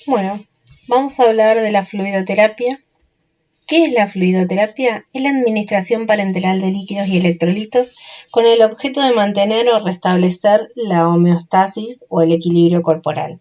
Bueno, vamos a hablar de la fluidoterapia. ¿Qué es la fluidoterapia? Es la administración parenteral de líquidos y electrolitos con el objeto de mantener o restablecer la homeostasis o el equilibrio corporal.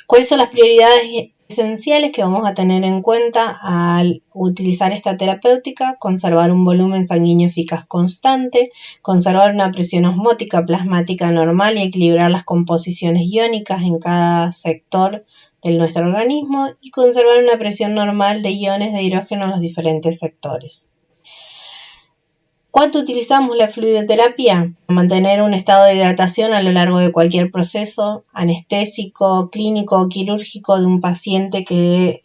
¿Cuáles son las prioridades esenciales que vamos a tener en cuenta al utilizar esta terapéutica? Conservar un volumen sanguíneo eficaz constante, conservar una presión osmótica plasmática normal y equilibrar las composiciones iónicas en cada sector de nuestro organismo y conservar una presión normal de iones de hidrógeno en los diferentes sectores. ¿Cuánto utilizamos la fluidoterapia? Para mantener un estado de hidratación a lo largo de cualquier proceso anestésico, clínico o quirúrgico de un paciente que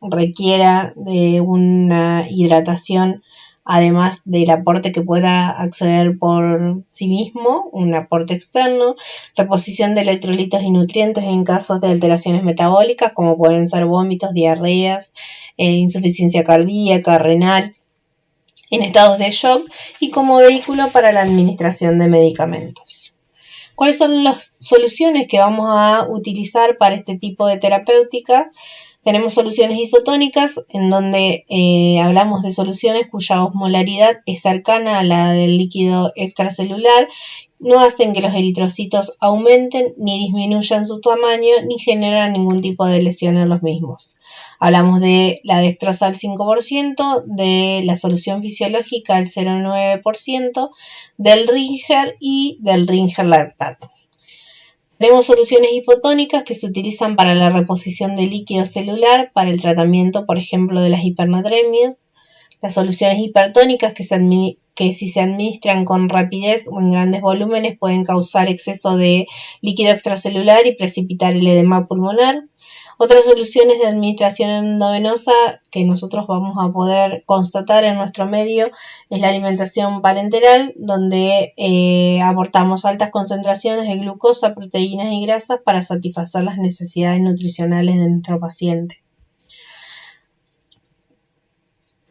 requiera de una hidratación, además del aporte que pueda acceder por sí mismo, un aporte externo, reposición de electrolitos y nutrientes en casos de alteraciones metabólicas, como pueden ser vómitos, diarreas, insuficiencia cardíaca, renal, en estados de shock y como vehículo para la administración de medicamentos. ¿Cuáles son las soluciones que vamos a utilizar para este tipo de terapéutica? Tenemos soluciones isotónicas, en donde hablamos de soluciones cuya osmolaridad es cercana a la del líquido extracelular, no hacen que los eritrocitos aumenten ni disminuyan su tamaño ni generan ningún tipo de lesión en los mismos. Hablamos de la dextrosa al 5%, de la solución fisiológica al 0,9%, del Ringer y del Ringer lactato. Tenemos soluciones hipotónicas que se utilizan para la reposición de líquido celular, para el tratamiento, por ejemplo, de las hipernatremias. Las soluciones hipertónicas que si se administran con rapidez o en grandes volúmenes pueden causar exceso de líquido extracelular y precipitar el edema pulmonar. Otras soluciones de administración endovenosa que nosotros vamos a poder constatar en nuestro medio es la alimentación parenteral, donde aportamos altas concentraciones de glucosa, proteínas y grasas para satisfacer las necesidades nutricionales de nuestro paciente.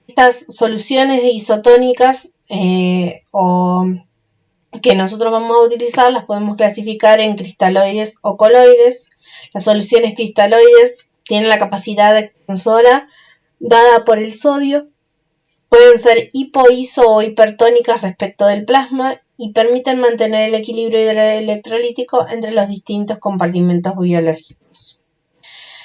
Estas soluciones isotónicas o que nosotros vamos a utilizar las podemos clasificar en cristaloides o coloides. Las soluciones cristaloides tienen la capacidad extensora dada por el sodio, pueden ser hipo-iso o hipertónicas respecto del plasma y permiten mantener el equilibrio electrolítico entre los distintos compartimentos biológicos.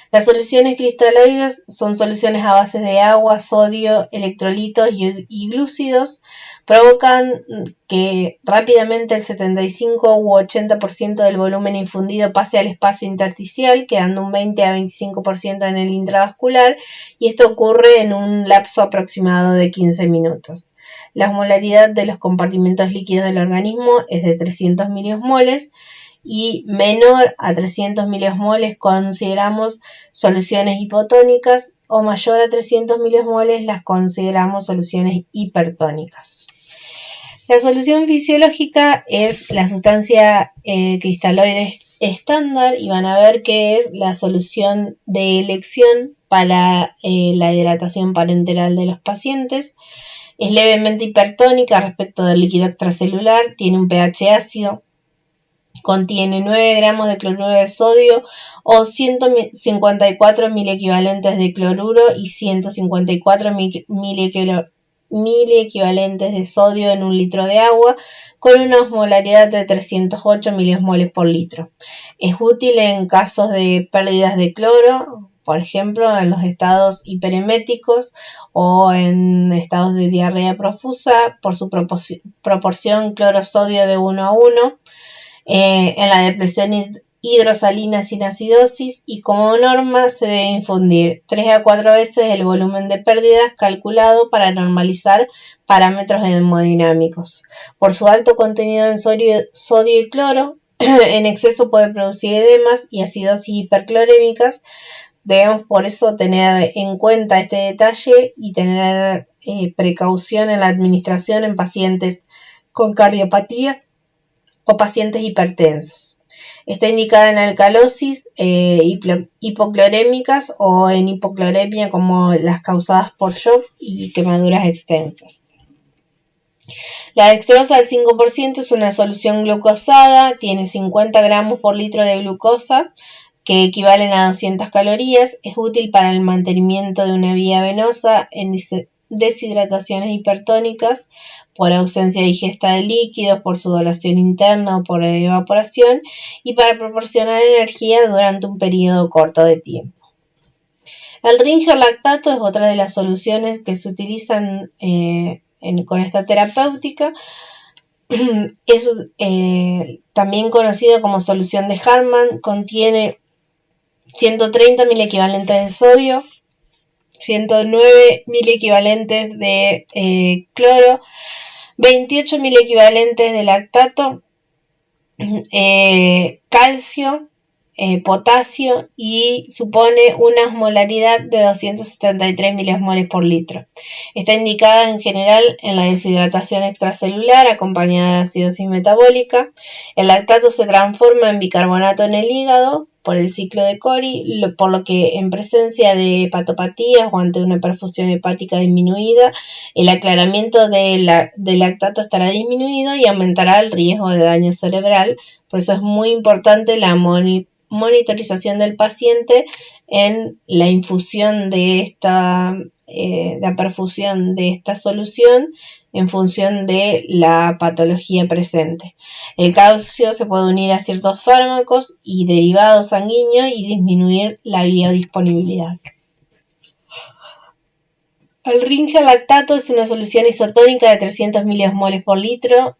Las soluciones cristaloides son soluciones a base de agua, sodio, electrolitos y glúcidos. Provocan que rápidamente el 75 u 80% del volumen infundido pase al espacio intersticial, quedando un 20 a 25% en el intravascular, y esto ocurre en un lapso aproximado de 15 minutos. La osmolaridad de los compartimentos líquidos del organismo es de 300 miliosmoles, y menor a 300 miliosmoles consideramos soluciones hipotónicas o mayor a 300 miliosmoles las consideramos soluciones hipertónicas. La solución fisiológica es la sustancia cristaloide estándar y van a ver que es la solución de elección para la hidratación parenteral de los pacientes. Es levemente hipertónica respecto del líquido extracelular, tiene un pH ácido, contiene 9 gramos de cloruro de sodio o 154 miliequivalentes de cloruro y 154 miliequivalentes de sodio en un litro de agua, con una osmolaridad de 308 miliosmoles por litro. Es útil en casos de pérdidas de cloro, por ejemplo, en los estados hipereméticos o en estados de diarrea profusa, por su proporción cloro-sodio de 1 a 1. En la depresión hidrosalina sin acidosis, y como norma se debe infundir 3 a 4 veces el volumen de pérdidas calculado para normalizar parámetros hemodinámicos. Por su alto contenido en sodio y cloro, en exceso puede producir edemas y acidosis hiperclorémicas. Debemos por eso tener en cuenta este detalle y tener precaución en la administración en pacientes con cardiopatía o pacientes hipertensos. Está indicada en alcalosis hipoclorémicas o en hipocloremia, como las causadas por shock y quemaduras extensas. La dextrosa al 5% es una solución glucosada, tiene 50 gramos por litro de glucosa, que equivalen a 200 calorías. Es útil para el mantenimiento de una vía venosa en deshidrataciones hipertónicas, por ausencia de ingesta de líquidos, por sudoración interna o por evaporación, y para proporcionar energía durante un periodo corto de tiempo. El Ringer lactato es otra de las soluciones que se utilizan con esta terapéutica. Es también conocido como solución de Hartmann. Contiene 130 mil equivalentes de sodio, 109 mil equivalentes de cloro, 28 mil equivalentes de lactato, calcio, potasio, y supone una osmolaridad de 273 milimol por litro. Está indicada en general en la deshidratación extracelular acompañada de acidosis metabólica. El lactato se transforma en bicarbonato en el hígado por el ciclo de Cori, por lo que en presencia de hepatopatías o ante una perfusión hepática disminuida, el aclaramiento del lactato estará disminuido y aumentará el riesgo de daño cerebral. Por eso es muy importante la monitorización del paciente en la infusión de la perfusión de esta solución en función de la patología presente. El calcio se puede unir a ciertos fármacos y derivados sanguíneos y disminuir la biodisponibilidad. El Ringer lactato es una solución isotónica de 300 milimol por litro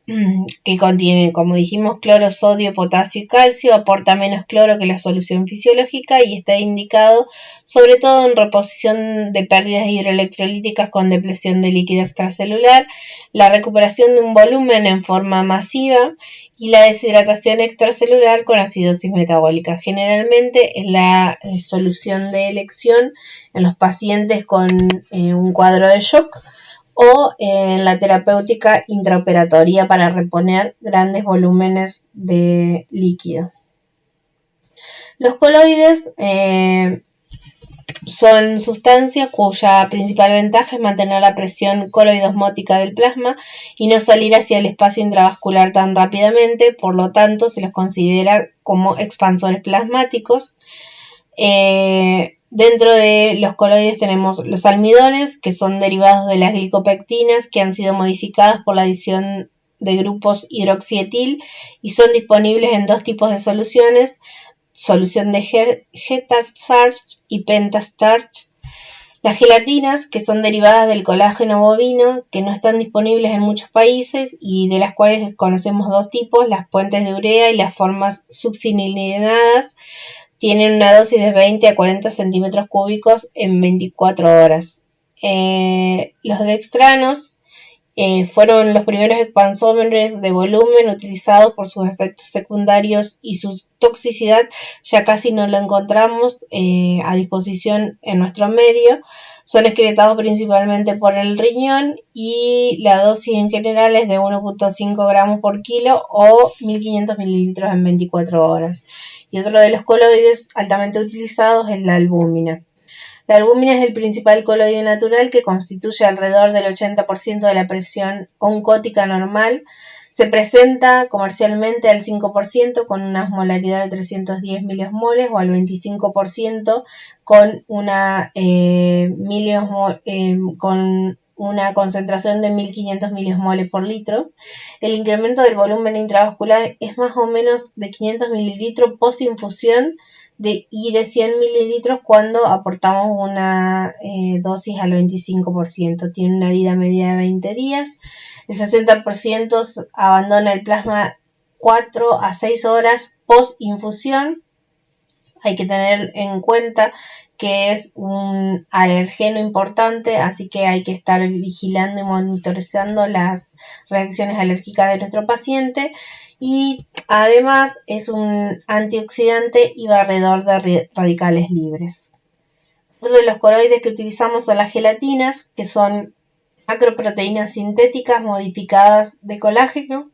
que contiene, como dijimos, cloro, sodio, potasio y calcio. Aporta menos cloro que la solución fisiológica y está indicado sobre todo en reposición de pérdidas hidroelectrolíticas con depresión de líquido extracelular, la recuperación de un volumen en forma masiva y la deshidratación extracelular con acidosis metabólica. Generalmente es la solución de elección en los pacientes con un cuadro de shock o en la terapéutica intraoperatoria para reponer grandes volúmenes de líquido. Los coloides son sustancias cuya principal ventaja es mantener la presión coloidosmótica del plasma y no salir hacia el espacio intravascular tan rápidamente. Por lo tanto, se los considera como expansores plasmáticos. Dentro de los coloides tenemos los almidones, que son derivados de las glicopectinas que han sido modificadas por la adición de grupos hidroxietil y son disponibles en dos tipos de soluciones: solución de Hetastarch y Pentastarch. Las gelatinas, que son derivadas del colágeno bovino, que no están disponibles en muchos países y de las cuales conocemos dos tipos: las puentes de urea y las formas succinilinadas. Tienen una dosis de 20 a 40 centímetros cúbicos en 24 horas. Los dextranos fueron los primeros expansores de volumen utilizados por sus efectos secundarios y su toxicidad ya casi no lo encontramos a disposición en nuestro medio. Son excretados principalmente por el riñón y la dosis en general es de 1.5 gramos por kilo o 1500 mililitros en 24 horas. Y otro de los coloides altamente utilizados es la albúmina. La albúmina es el principal coloide natural que constituye alrededor del 80% de la presión oncótica normal. Se presenta comercialmente al 5% con una osmolaridad de 310 milimol o al 25% con una concentración de 1500 milimol por litro. El incremento del volumen intravascular es más o menos de 500 mililitros post-infusión y de 100 mililitros cuando aportamos una dosis al 25%. Tiene una vida media de 20 días. El 60% abandona el plasma 4 a 6 horas post-infusión. Hay que tener en cuenta que es un alergeno importante, así que hay que estar vigilando y monitorizando las reacciones alérgicas de nuestro paciente. Y además es un antioxidante y barredor de radicales libres. Otro de los coloides que utilizamos son las gelatinas, que son macroproteínas sintéticas modificadas de colágeno.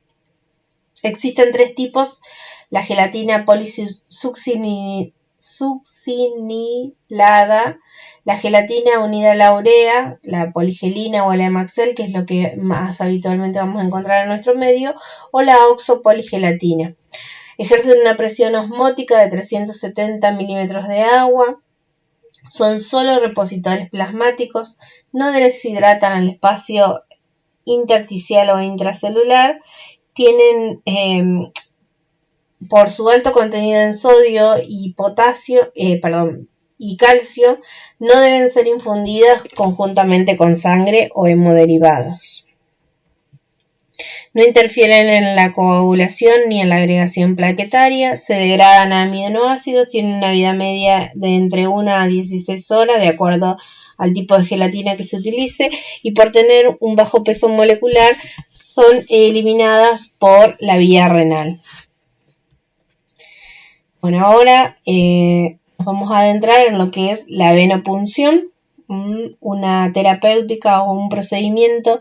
Existen tres tipos: la gelatina polisuccinilada, la gelatina unida a la urea, la poligelina o la Emaxel, que es lo que más habitualmente vamos a encontrar en nuestro medio, o la oxopoligelatina. Ejercen una presión osmótica de 370 milímetros de agua. Son solo repositores plasmáticos, no deshidratan al espacio intersticial o intracelular. Tienen, por su alto contenido en sodio y y calcio, no deben ser infundidas conjuntamente con sangre o hemoderivados. No interfieren en la coagulación ni en la agregación plaquetaria, se degradan a aminoácidos, tienen una vida media de entre 1 a 16 horas, de acuerdo al tipo de gelatina que se utilice, y por tener un bajo peso molecular son eliminadas por la vía renal. Bueno, ahora nos vamos a adentrar en lo que es la venopunción, una terapéutica o un procedimiento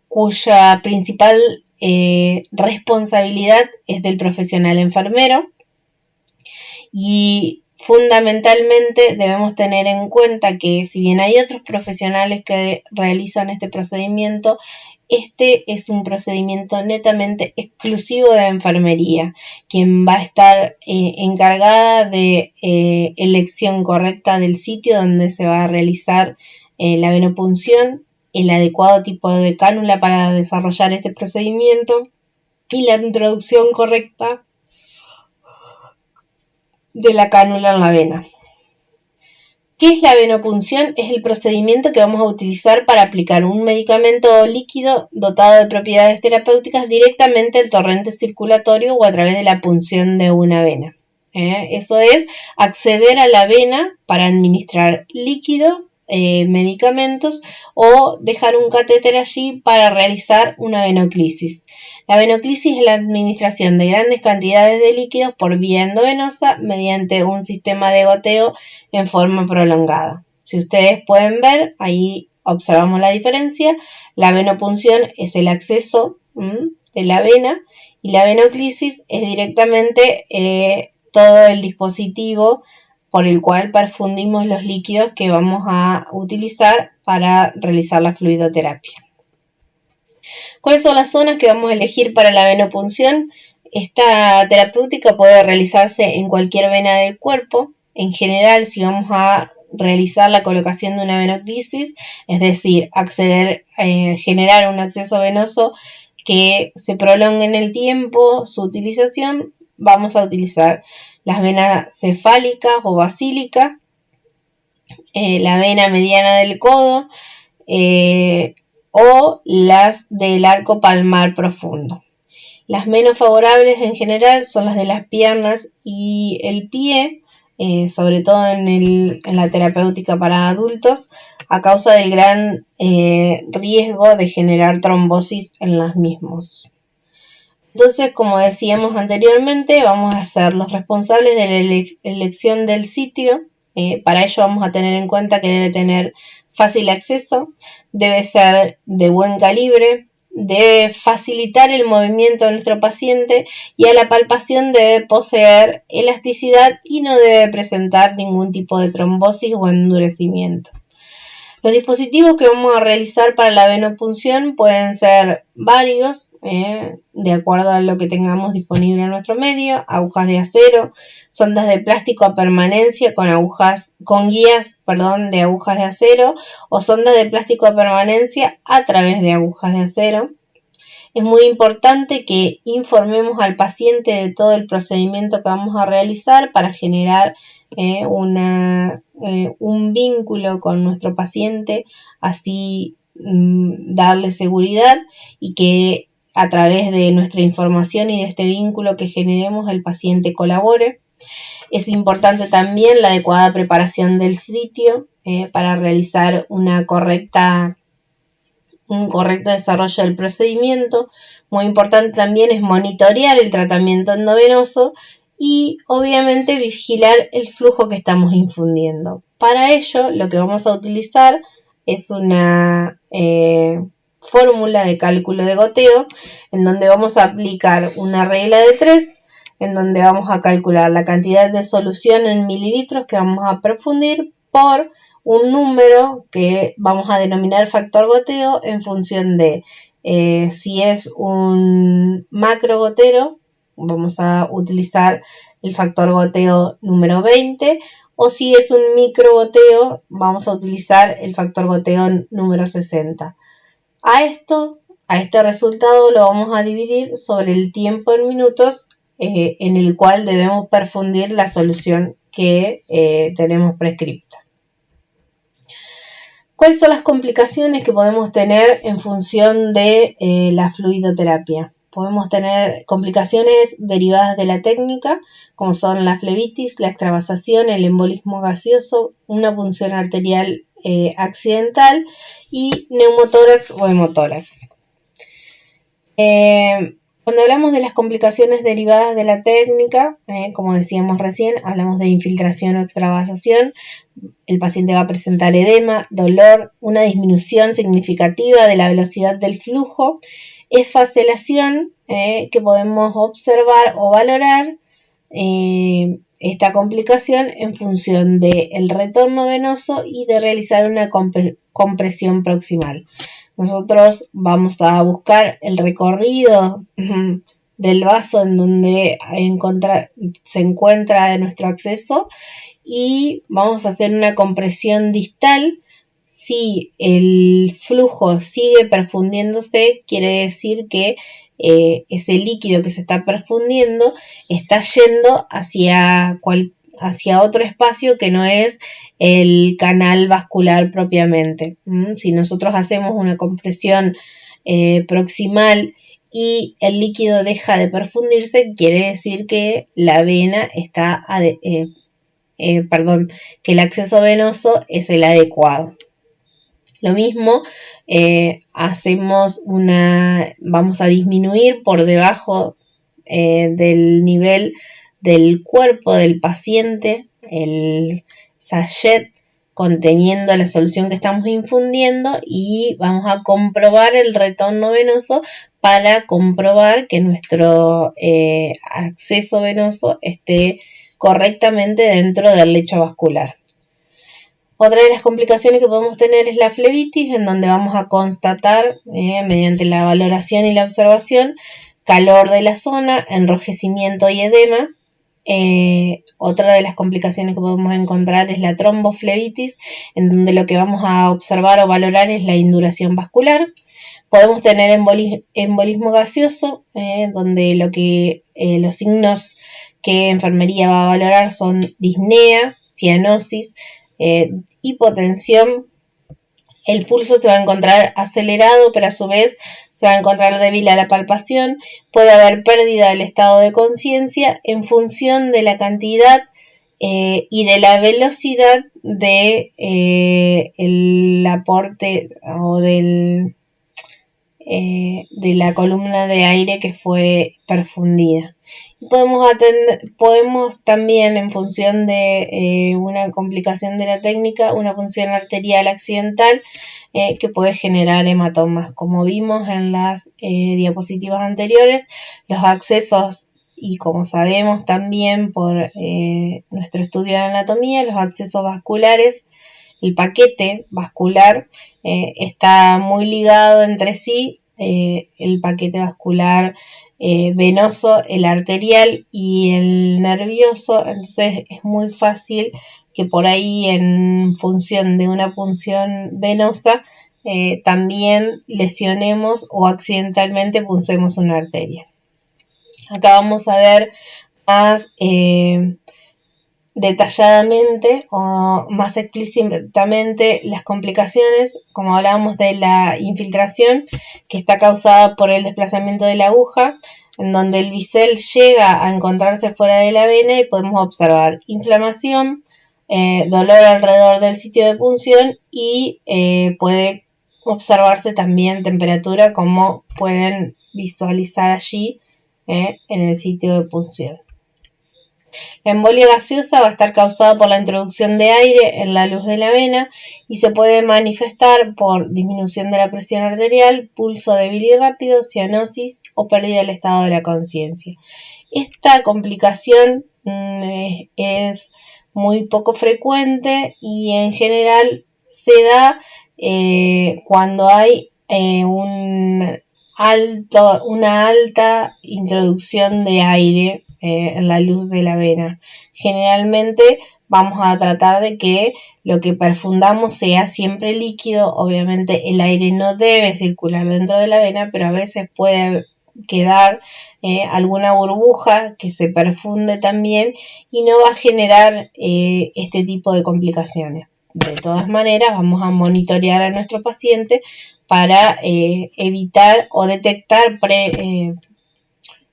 cuya principal responsabilidad es del profesional enfermero, y fundamentalmente debemos tener en cuenta que si bien hay otros profesionales que realizan este procedimiento, este es un procedimiento netamente exclusivo de enfermería, quien va a estar encargada de elección correcta del sitio donde se va a realizar la venopunción, el adecuado tipo de cánula para desarrollar este procedimiento y la introducción correcta de la cánula en la vena. ¿Qué es la venopunción? Es el procedimiento que vamos a utilizar para aplicar un medicamento líquido dotado de propiedades terapéuticas directamente al torrente circulatorio o a través de la punción de una vena. Eso es acceder a la vena para administrar líquido, medicamentos, o dejar un catéter allí para realizar una venoclisis. La venoclisis es la administración de grandes cantidades de líquidos por vía endovenosa mediante un sistema de goteo en forma prolongada. Si ustedes pueden ver, ahí observamos la diferencia. La venopunción es el acceso de la vena y la venoclisis es directamente todo el dispositivo por el cual perfundimos los líquidos que vamos a utilizar para realizar la fluidoterapia. ¿Cuáles son las zonas que vamos a elegir para la venopunción? Esta terapéutica puede realizarse en cualquier vena del cuerpo. En general, si vamos a realizar la colocación de una venoclisis, es decir, generar un acceso venoso que se prolongue en el tiempo su utilización, vamos a utilizar las venas cefálicas o basílicas, la vena mediana del codo o las del arco palmar profundo. Las menos favorables en general son las de las piernas y el pie, sobre todo en la terapéutica para adultos, a causa del gran riesgo de generar trombosis en las mismos. Entonces, como decíamos anteriormente, vamos a ser los responsables de la elección del sitio. Para ello vamos a tener en cuenta que debe tener fácil acceso, debe ser de buen calibre, debe facilitar el movimiento de nuestro paciente y a la palpación debe poseer elasticidad y no debe presentar ningún tipo de trombosis o endurecimiento. Los dispositivos que vamos a realizar para la venopunción pueden ser varios, de acuerdo a lo que tengamos disponible en nuestro medio: agujas de acero, sondas de plástico a permanencia con guías de agujas de acero, o sondas de plástico a permanencia a través de agujas de acero. Es muy importante que informemos al paciente de todo el procedimiento que vamos a realizar para generar un vínculo con nuestro paciente, así darle seguridad y que a través de nuestra información y de este vínculo que generemos el paciente colabore. Es importante también la adecuada preparación del sitio para realizar un correcto desarrollo del procedimiento. Muy importante también es monitorear el tratamiento endovenoso y obviamente vigilar el flujo que estamos infundiendo. Para ello, lo que vamos a utilizar es una fórmula de cálculo de goteo, en donde vamos a aplicar una regla de 3, en donde vamos a calcular la cantidad de solución en mililitros que vamos a perfundir por un número que vamos a denominar factor goteo en función de si es un macro gotero, vamos a utilizar el factor goteo número 20, o si es un microgoteo, vamos a utilizar el factor goteo número 60. A este resultado lo vamos a dividir sobre el tiempo en minutos en el cual debemos perfundir la solución que tenemos prescripta. ¿Cuáles son las complicaciones que podemos tener en función de la fluidoterapia? Podemos tener complicaciones derivadas de la técnica, como son la flebitis, la extravasación, el embolismo gaseoso, una punción arterial accidental y neumotórax o hemotórax. Cuando hablamos de las complicaciones derivadas de la técnica, como decíamos recién, hablamos de infiltración o extravasación. El paciente va a presentar edema, dolor, una disminución significativa de la velocidad del flujo, esfacelación, que podemos observar o valorar esta complicación en función del retorno venoso y de realizar una compresión proximal. Nosotros vamos a buscar el recorrido del vaso en donde se encuentra nuestro acceso y vamos a hacer una compresión distal. Si el flujo sigue perfundiéndose, quiere decir que ese líquido que se está perfundiendo está yendo hacia otro espacio que no es el canal vascular propiamente. Si nosotros hacemos una compresión proximal y el líquido deja de perfundirse, quiere decir que la vena está que el acceso venoso es el adecuado. Lo mismo, vamos a disminuir por debajo del nivel del cuerpo del paciente el sachet conteniendo la solución que estamos infundiendo y vamos a comprobar el retorno venoso para comprobar que nuestro acceso venoso esté correctamente dentro del lecho vascular. Otra de las complicaciones que podemos tener es la flebitis, en donde vamos a constatar mediante la valoración y la observación calor de la zona, enrojecimiento y edema. Otra de las complicaciones que podemos encontrar es la tromboflebitis, en donde lo que vamos a observar o valorar es la induración vascular. Podemos tener embolismo gaseoso, donde los signos que enfermería va a valorar son disnea, cianosis, hipotensión. El pulso se va a encontrar acelerado, pero a su vez se va a encontrar débil a la palpación. Puede haber pérdida del estado de conciencia en función de la cantidad y de la velocidad de el aporte o de la columna de aire que fue perfundida. Podemos también, en función de una complicación de la técnica, una punción arterial accidental que puede generar hematomas. Como vimos en las diapositivas anteriores, los accesos, y como sabemos también por nuestro estudio de anatomía, los accesos vasculares, el paquete vascular está muy ligado entre sí, el paquete vascular venoso, el arterial y el nervioso. Entonces es muy fácil que por ahí, en función de una punción venosa, también lesionemos o accidentalmente punzemos una arteria. Acá vamos a ver más detalladamente o más explícitamente las complicaciones, como hablábamos de la infiltración, que está causada por el desplazamiento de la aguja, en donde el bisel llega a encontrarse fuera de la vena y podemos observar inflamación, dolor alrededor del sitio de punción y puede observarse también temperatura, como pueden visualizar allí en el sitio de punción. La embolia gaseosa va a estar causada por la introducción de aire en la luz de la vena y se puede manifestar por disminución de la presión arterial, pulso débil y rápido, cianosis o pérdida del estado de la conciencia. Esta complicación es muy poco frecuente y en general se da cuando hay un una alta introducción de aire en la luz de la vena. Generalmente vamos a tratar de que lo que perfundamos sea siempre líquido. Obviamente el aire no debe circular dentro de la vena, pero a veces puede quedar alguna burbuja que se perfunde también y no va a generar este tipo de complicaciones. De todas maneras, vamos a monitorear a nuestro paciente para evitar o detectar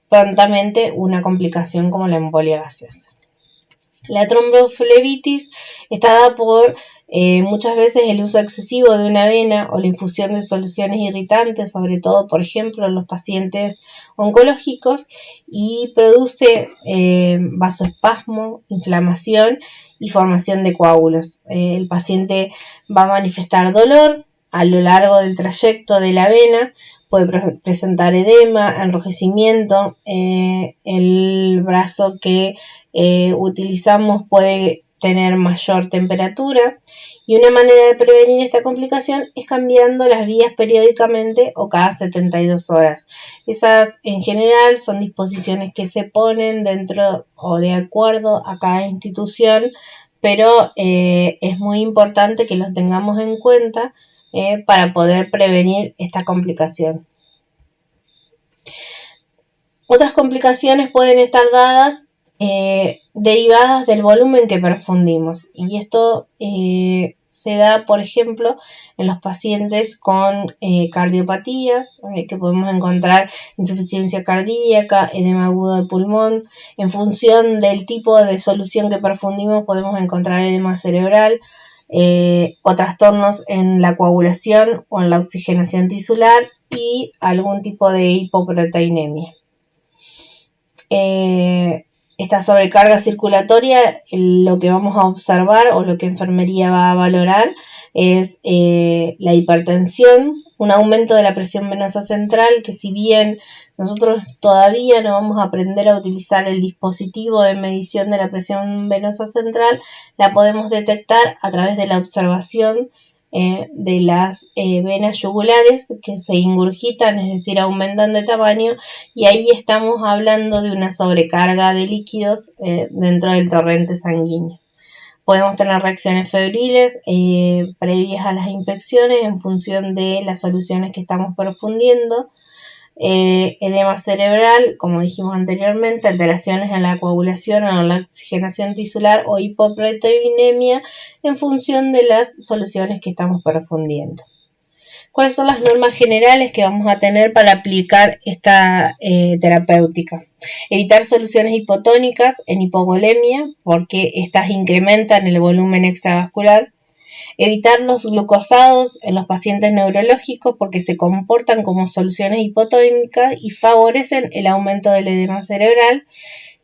prontamente una complicación como la embolia gaseosa. La tromboflebitis está dada por muchas veces el uso excesivo de una vena o la infusión de soluciones irritantes, sobre todo, por ejemplo, en los pacientes oncológicos, y produce vasoespasmo, inflamación y formación de coágulos. El paciente va a manifestar dolor a lo largo del trayecto de la vena, puede presentar edema, enrojecimiento, el brazo que utilizamos puede tener mayor temperatura, y una manera de prevenir esta complicación es cambiando las vías periódicamente o cada 72 horas. Esas en general son disposiciones que se ponen dentro o de acuerdo a cada institución, pero es muy importante que los tengamos en cuenta para poder prevenir esta complicación. Otras complicaciones pueden estar dadas derivadas del volumen que perfundimos, y esto se da, por ejemplo, en los pacientes con cardiopatías, que podemos encontrar insuficiencia cardíaca, edema agudo de pulmón. En función del tipo de solución que perfundimos podemos encontrar edema cerebral, o trastornos en la coagulación o en la oxigenación tisular y algún tipo de hipoproteinemia. Esta sobrecarga circulatoria, lo que vamos a observar o lo que enfermería va a valorar es la hipertensión, un aumento de la presión venosa central, que si bien nosotros todavía no vamos a aprender a utilizar el dispositivo de medición de la presión venosa central, la podemos detectar a través de la observación de las venas yugulares, que se ingurgitan, es decir, aumentan de tamaño, y ahí estamos hablando de una sobrecarga de líquidos dentro del torrente sanguíneo. Podemos tener reacciones febriles previas a las infecciones en función de las soluciones que estamos perfundiendo. Edema cerebral, como dijimos anteriormente, alteraciones en la coagulación o en la oxigenación tisular o hipoproteinemia en función de las soluciones que estamos perfundiendo. ¿Cuáles son las normas generales que vamos a tener para aplicar esta terapéutica? Evitar soluciones hipotónicas en hipovolemia, porque estas incrementan el volumen extravascular. Evitar los glucosados en los pacientes neurológicos, porque se comportan como soluciones hipotónicas y favorecen el aumento del edema cerebral.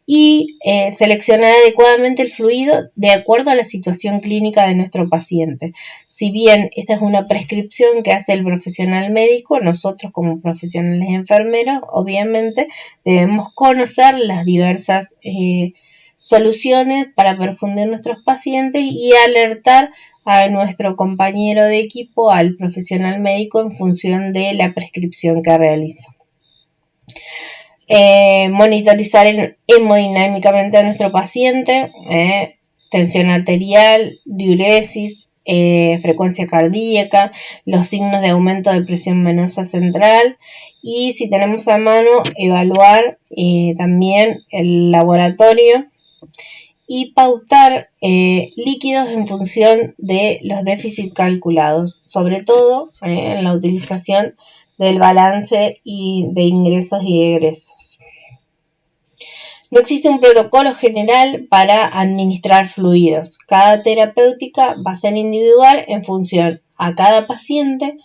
Y seleccionar adecuadamente el fluido de acuerdo a la situación clínica de nuestro paciente. Si bien esta es una prescripción que hace el profesional médico, nosotros como profesionales enfermeros obviamente debemos conocer las diversas soluciones para perfundir nuestros pacientes y alertar a nuestro compañero de equipo, al profesional médico, en función de la prescripción que realiza. Monitorizar hemodinámicamente a nuestro paciente, tensión arterial, diuresis, frecuencia cardíaca, los signos de aumento de presión venosa central, y si tenemos a mano, evaluar también el laboratorio y pautar líquidos en función de los déficits calculados, sobre todo en la utilización del balance de ingresos y egresos. No existe un protocolo general para administrar fluidos. Cada terapéutica va a ser individual en función a cada paciente,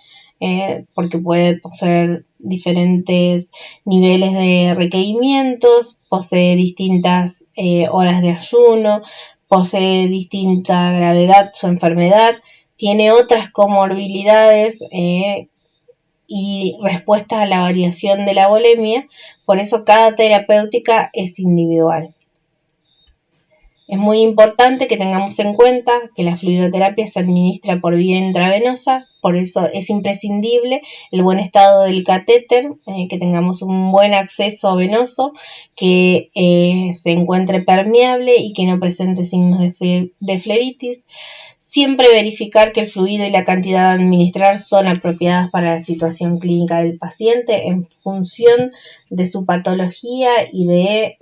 porque puede poseer diferentes niveles de requerimientos, posee distintas horas de ayuno, posee distinta gravedad su enfermedad, tiene otras comorbilidades y respuestas a la variación de la volemia. Por eso cada terapéutica es individual. Es muy importante que tengamos en cuenta que la fluidoterapia se administra por vía intravenosa, Por eso es imprescindible el buen estado del catéter, que tengamos un buen acceso venoso, que se encuentre permeable y que no presente signos de flebitis. Siempre verificar que el fluido y la cantidad a administrar son apropiadas para la situación clínica del paciente en función de su patología y de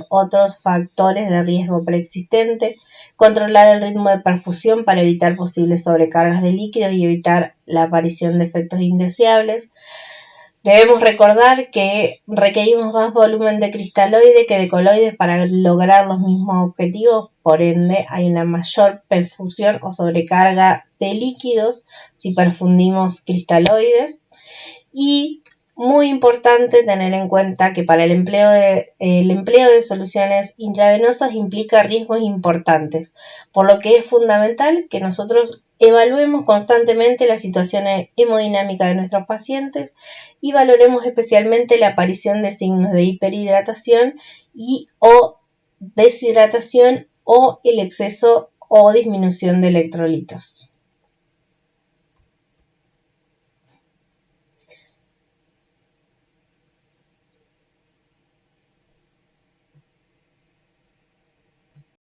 otros factores de riesgo preexistente. Controlar el ritmo de perfusión para evitar posibles sobrecargas de líquidos y evitar la aparición de efectos indeseables. Debemos recordar que requerimos más volumen de cristaloide que de coloides para lograr los mismos objetivos, por ende hay una mayor perfusión o sobrecarga de líquidos si perfundimos cristaloides. Y muy importante tener en cuenta que para el empleo de soluciones intravenosas implica riesgos importantes, por lo que es fundamental que nosotros evaluemos constantemente la situación hemodinámica de nuestros pacientes y valoremos especialmente la aparición de signos de hiperhidratación y o deshidratación o el exceso o disminución de electrolitos.